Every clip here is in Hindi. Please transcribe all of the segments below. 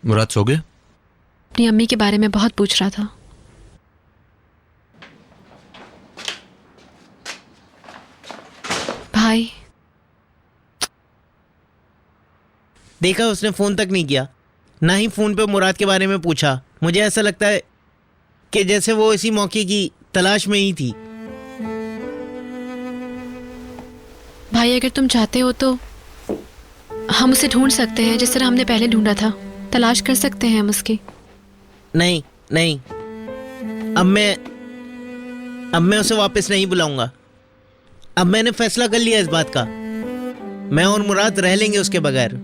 मुराद सो गए? अपनी अम्मी के बारे में बहुत पूछ रहा था। भाई देखा, उसने फोन तक नहीं किया, ना ही फोन पे मुराद के बारे में पूछा। मुझे ऐसा लगता है कि जैसे वो इसी मौके की तलाश में ही थी। भाई अगर तुम चाहते हो तो हम उसे ढूंढ सकते हैं, जिस तरह हमने पहले ढूंढा था। तलाश कर सकते हैं हम उसकी। नहीं नहीं, अब मैं उसे वापस नहीं बुलाऊंगा। अब मैंने फैसला कर लिया इस बात का। मैं और मुराद रह लेंगे उसके बगैर।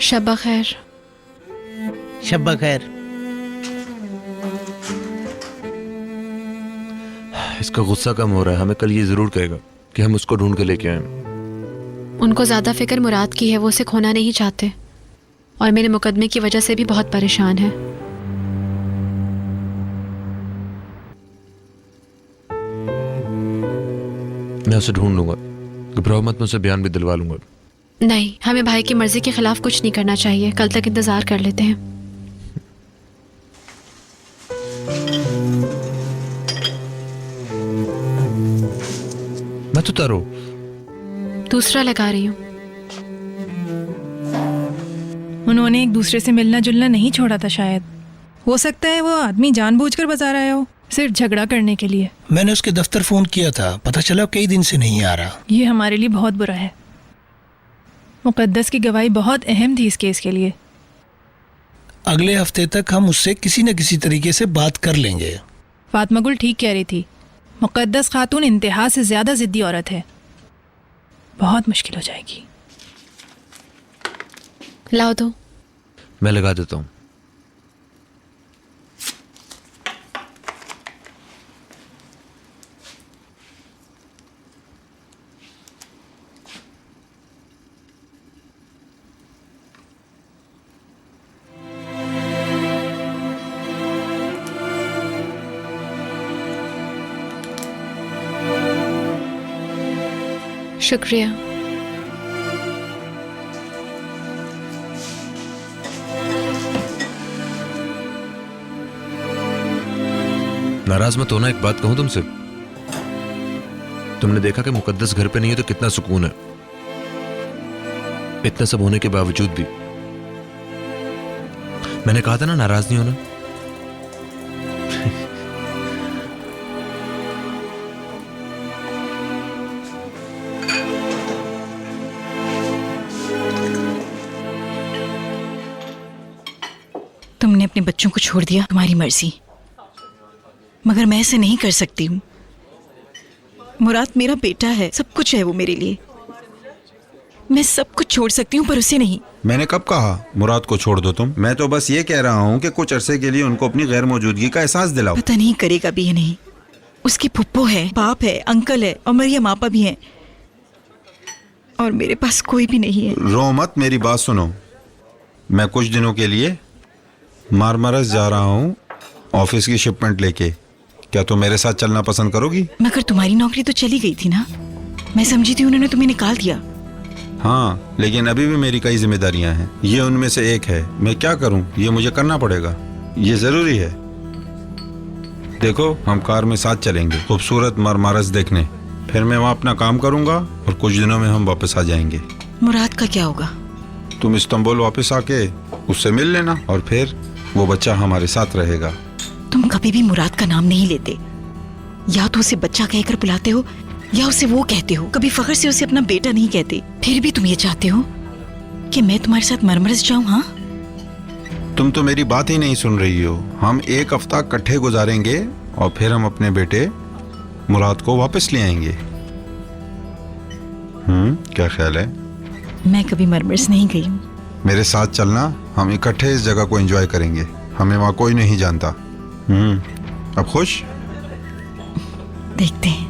शब्बा खैर। शब्बा खैर। इसका गुस्सा कम हो रहा है। हमें कल ये जरूर कहेगा कि हम उसको ढूंढ के लेके आए। उनको ज्यादा फिक्र मुराद की है, वो उसे खोना नहीं चाहते और मेरे मुकदमे की वजह से भी बहुत परेशान है। मैं उसे ढूंढ लूंगा, घबराओ मत, मैं उसे बयान भी दिलवा लूंगा। नहीं, हमें भाई की मर्जी के खिलाफ कुछ नहीं करना चाहिए। कल तक इंतजार कर लेते हैं। मैं तो तारो दूसरा लगा रही हूँ। उन्होंने एक दूसरे से मिलना जुलना नहीं छोड़ा था शायद। हो सकता है वो आदमी जानबूझकर बाजार आया हो, सिर्फ झगड़ा करने के लिए। मैंने उसके दफ्तर फोन किया था, पता चला कई दिन से नहीं आ रहा। ये हमारे लिए बहुत बुरा है। मुकद्दस की गवाही बहुत अहम थी इस केस के लिए। अगले हफ्ते तक हम उससे किसी न किसी तरीके से बात कर लेंगे। फातिमा गुल ठीक कह रही थी। मुकद्दस खातून इंतहा से ज्यादा जिद्दी औरत है। बहुत मुश्किल हो जाएगी। लाओ दो। मैं लगा देता हूँ। शुक्रिया। नाराज मत होना, एक बात कहूं तुमसे। तुमने देखा कि मुकद्दस घर पे नहीं है तो कितना सुकून है। इतना सब होने के बावजूद भी मैंने कहा था ना, नाराज नहीं होना। तुमने अपने बच्चों को छोड़ दिया, तुम्हारी मर्जी, मगर मैं ऐसे नहीं कर सकती हूँ। मुराद मेरा बेटा है, सब कुछ है वो मेरे लिए। मैं सब कुछ छोड़ सकती हूँ पर उसे नहीं। मैंने कब कहा मुराद को छोड़ दो तुम? मैं तो बस ये कह रहा हूँ कि कुछ अरसे के लिए उनको अपनी गैर मौजूदगी का एहसास दिलाओ। पता नहीं करेगा भी या नहीं। उसकी फुप्पो है, बाप है, अंकल है और मरियम आपा भी हैं, और मेरे पास कोई भी नहीं है। रो मत, मेरी बात सुनो। मैं कुछ दिनों के लिए मारमरस जा रहा हूँ ऑफिस की शिपमेंट लेके। क्या तुम मेरे साथ चलना पसंद करोगी? मगर तुम्हारी नौकरी तो चली गई थी ना। मैं समझी थी उन्होंने तुम्हें निकाल दिया। हाँ, लेकिन अभी भी मेरी कई जिम्मेदारियां हैं। ये उनमें से एक है। मैं क्या करूं, ये मुझे करना पड़ेगा, ये जरूरी है। देखो, हम कार में साथ चलेंगे खूबसूरत मारमरस देखने। फिर मैं वहाँ अपना काम करूंगा और कुछ दिनों में हम वापस आ जाएंगे। मुराद का क्या होगा? तुम इस्तांबुल वापस आके उससे मिल लेना और फिर वो बच्चा हमारे साथ रहेगा। तुम कभी भी मुराद का नाम नहीं लेते। या तो उसे बच्चा कहकर बुलाते हो या उसे वो कहते हो। कभी फख्र से उसे अपना बेटा नहीं कहते। फिर भी तुम ये चाहते हो कि मैं तुम्हारे साथ मरमरस जाऊं? हाँ, तुम तो मेरी बात ही नहीं सुन रही हो। हम एक हफ्ता इकट्ठे गुजारेंगे और फिर हम अपने बेटे मुराद को वापस ले आएंगे। क्या ख्याल है? मैं कभी मरमरस नहीं गई हूँ। मेरे साथ चलना, हम इकट्ठे इस जगह को एंजॉय करेंगे। हमें वहाँ कोई नहीं जानता। अब खुश? देखते हैं।